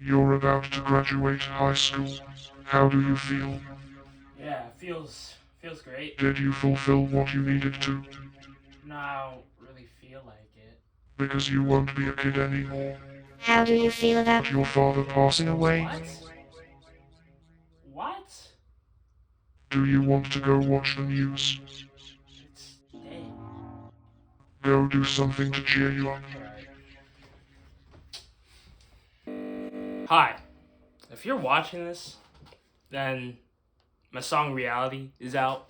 You're about to graduate high school. How do you feel? Yeah, feels great. Did you fulfill what you needed to? No, I don't really feel like it. Because you won't be a kid anymore. How do you feel about Your father passing away? What? What? Do you want to go watch the news? It's dead. Go do something to cheer you up. Alright. Hi. If you're watching this, then my song Reality is out,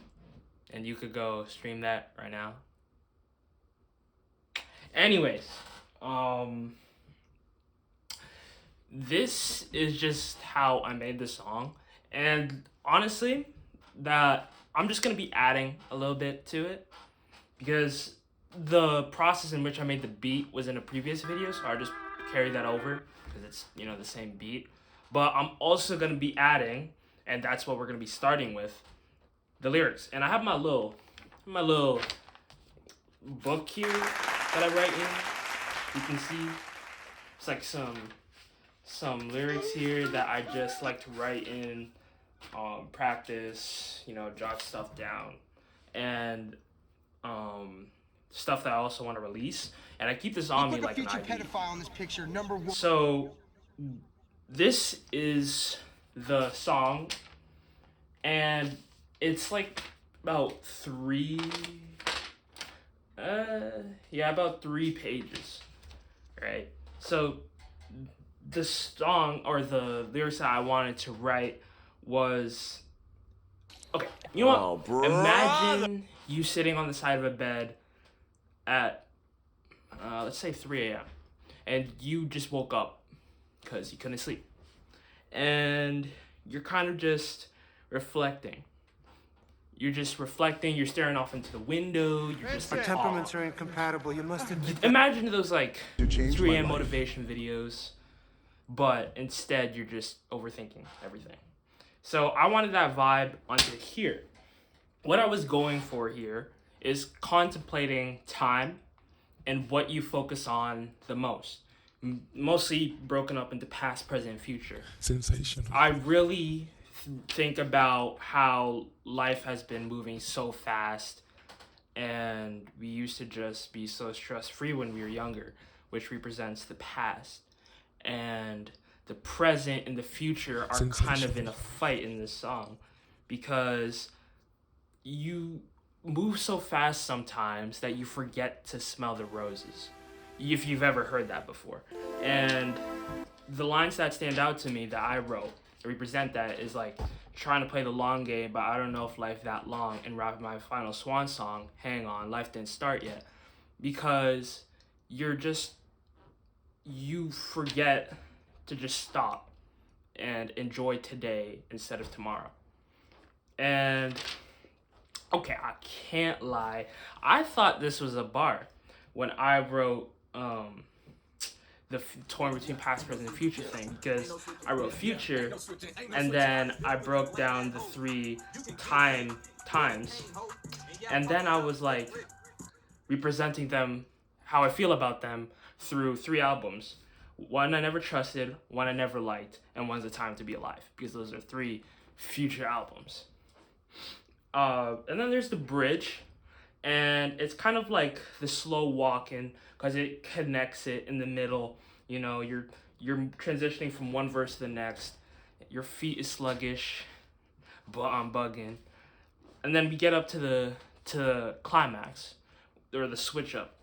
and you could go stream that right now. Anyways, this is just how I made the song, and honestly, that I'm just gonna be adding a little bit to it because the process in which I made the beat was in a previous video, so I just carried that over because it's the same beat. But I'm also gonna be adding, and that's what we're gonna be starting with, the lyrics. And I have my little book here that I write in. You can see it's like some lyrics here that I just like to write in, practice, jot stuff down, and stuff that I also want to release. And I keep this on me like an future IV. pedophile in this picture, number one. So this is the song, and it's like about about 3 pages, right? So the song or the lyrics that I wanted to write was, okay, you know what? Imagine you sitting on the side of a bed at, let's say 3 a.m. and you just woke up because you couldn't sleep. And you're kind of just reflecting. You're staring off into the window, you're just Our like, temperaments are incompatible. You must have. imagine those like change 3 my a.m. life. motivation videos, but instead you're just overthinking everything. So I wanted that vibe onto here. What I was going for here is contemplating time and what you focus on the most. Mostly broken up into past, present, and future. Sensational. I really think about how life has been moving so fast, and we used to just be so stress-free when we were younger, which represents the past. And the present and the future are kind of in a fight in this song because you move so fast sometimes that you forget to smell the roses, if you've ever heard that before. And the lines that stand out to me that I wrote that represent that is like, trying to play the long game, but I don't know if life that long, and rap my final swan song, hang on, life didn't start yet. Because you forget to just stop and enjoy today instead of tomorrow. And okay, I can't lie, I thought this was a bar when I wrote the torn between past, present, and future thing, because I wrote future and then I broke down the 3 times, and then I was like representing them, how I feel about them, through 3 albums. One I never trusted, one I never liked, and one's a time to be alive, because those are 3 future albums. And then there's the bridge, and it's kind of like the slow walking because it connects it in the middle. You're transitioning from one verse to the next. Your feet is sluggish, but I'm bugging. And then we get up to the climax, or the switch up.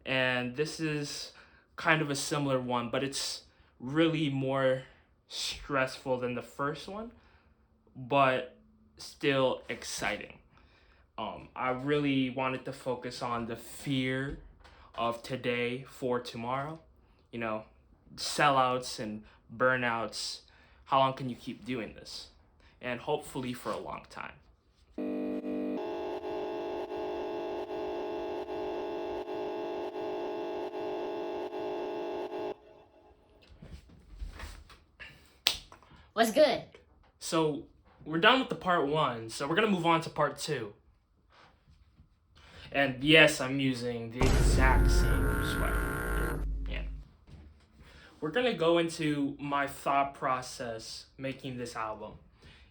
And this is kind of a similar one, but it's really more stressful than the first one, but still exciting. I really wanted to focus on the fear of today for tomorrow. Sellouts and burnouts. How long can you keep doing this? And hopefully for a long time. what's good? So we're done with the part 1, so we're gonna move on to part 2. And yes, I'm using the exact same sweater. Yeah. we're gonna go into my thought process making this album.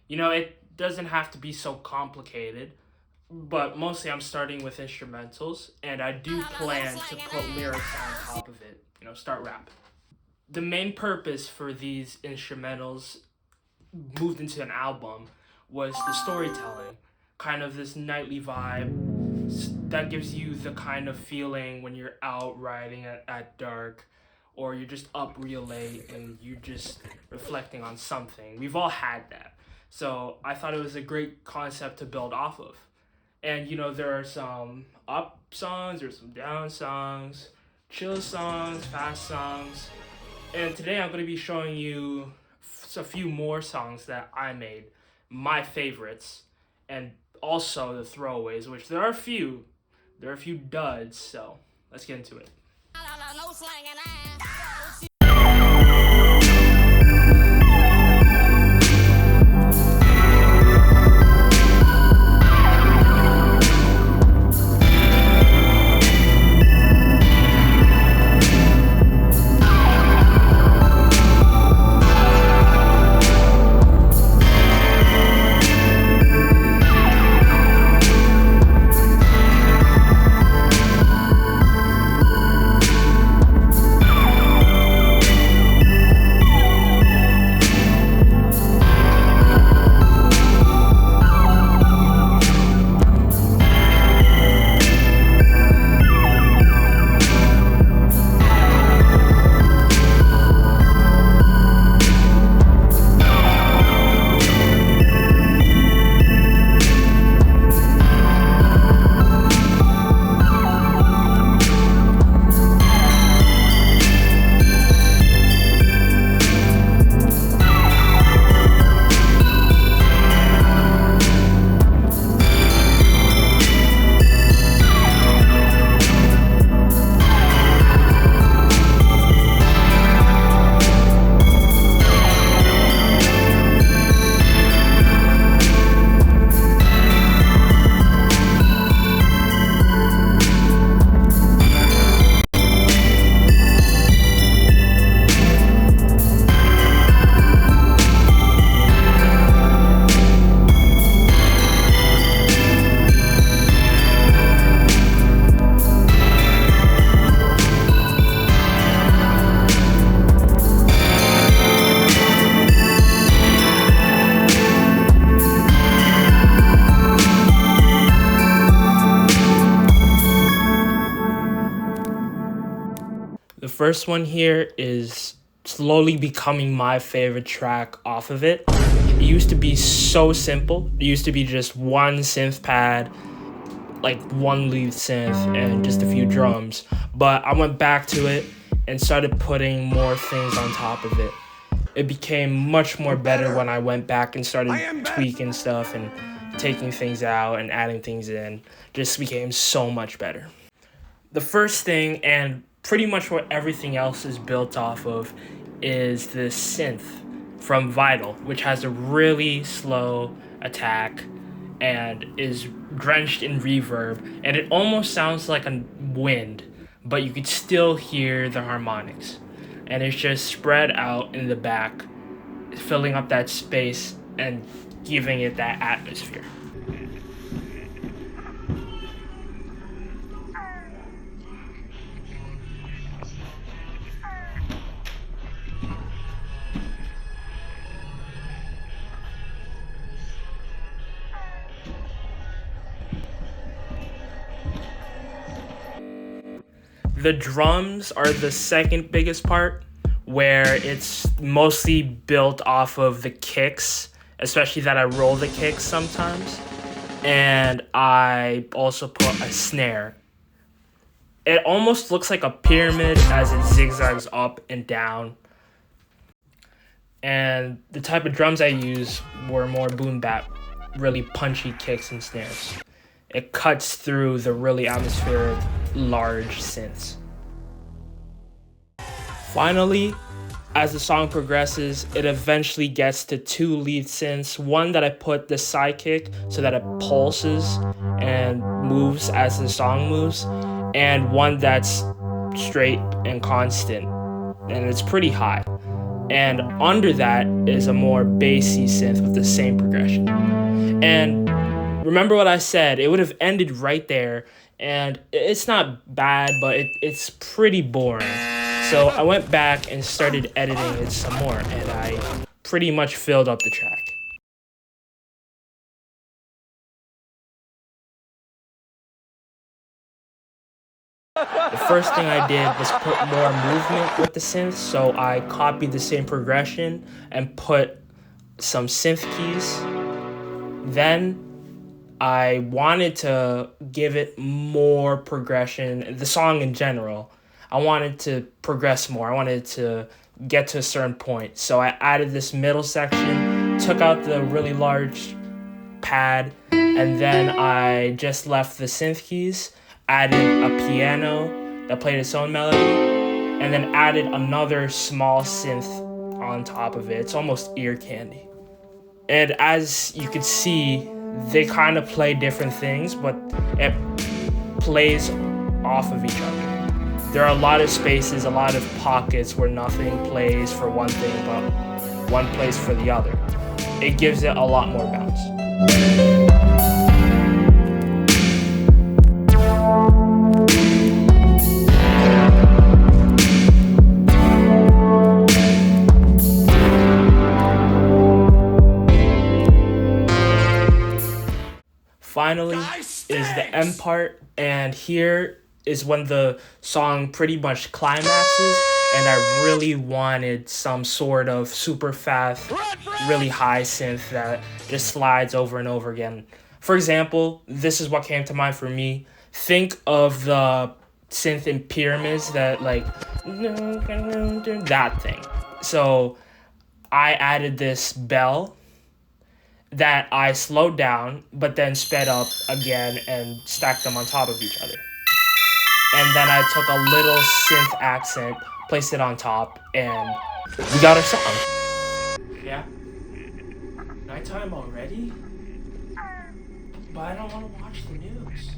You know, it doesn't have to be so complicated, but mostly I'm starting with instrumentals, and I do plan to put lyrics on top of it, you know, start rap. The main purpose for these instrumentals moved into an album was the storytelling, kind of this nightly vibe that gives you the kind of feeling when you're out riding at dark, or you're just up real late and you're just reflecting on something. We've all had that. So I thought it was a great concept to build off of. And you know, there are some up songs, there's some down songs, chill songs, fast songs. And today I'm going to be showing you a few more songs that I made, my favorites, and also the throwaways, which there are a few. There are a few duds, so let's get into it. The first one here is slowly becoming my favorite track off of it. It used to be so simple. It used to be just one synth pad, like one lead synth, and just a few drums. But I went back to it and started putting more things on top of it. It became much more better when I went back and started tweaking stuff and taking things out and adding things in. Just became so much better. The first thing, and pretty much what everything else is built off of, is the synth from Vital, which has a really slow attack and is drenched in reverb, and it almost sounds like a wind, but you could still hear the harmonics, and it's just spread out in the back, filling up that space and giving it that atmosphere. The drums are the second biggest part, where it's mostly built off of the kicks, especially that I roll the kicks sometimes. And I also put a snare. It almost looks like a pyramid as it zigzags up and down. And the type of drums I use were more boom bap, really punchy kicks and snares. It cuts through the really atmospheric, large synths. Finally, as the song progresses, it eventually gets to two lead synths. One that I put the sidekick so that it pulses and moves as the song moves, and one that's straight and constant. and it's pretty high. And under that is a more bassy synth with the same progression. And remember what I said, it would have ended right there, and it's not bad, but it's pretty boring. So I went back and started editing it some more, and I pretty much filled up the track. The first thing I did was put more movement with the synth, so I copied the same progression and put some synth keys. Then I wanted to give it more progression, the song in general. I wanted to progress more. I wanted to get to a certain point. So I added this middle section, took out the really large pad, and then I just left the synth keys, added a piano that played its own melody, and then added another small synth on top of it. It's almost ear candy. And as you could see, they kind of play different things, but it plays off of each other. There are a lot of spaces, a lot of pockets where nothing plays for one thing, but one plays for the other. It gives it a lot more bounce. Finally is the end part, and here is when the song pretty much climaxes, and I really wanted some sort of super fast, really high synth that just slides over and over again. For example, this is what came to mind for me. Think of the synth in Pyramids that like that thing. So I added this bell that I slowed down, but then sped up again and stacked them on top of each other. And then I took a little synth accent, placed it on top, and we got our song. Yeah? Nighttime already? But I don't want to watch the news.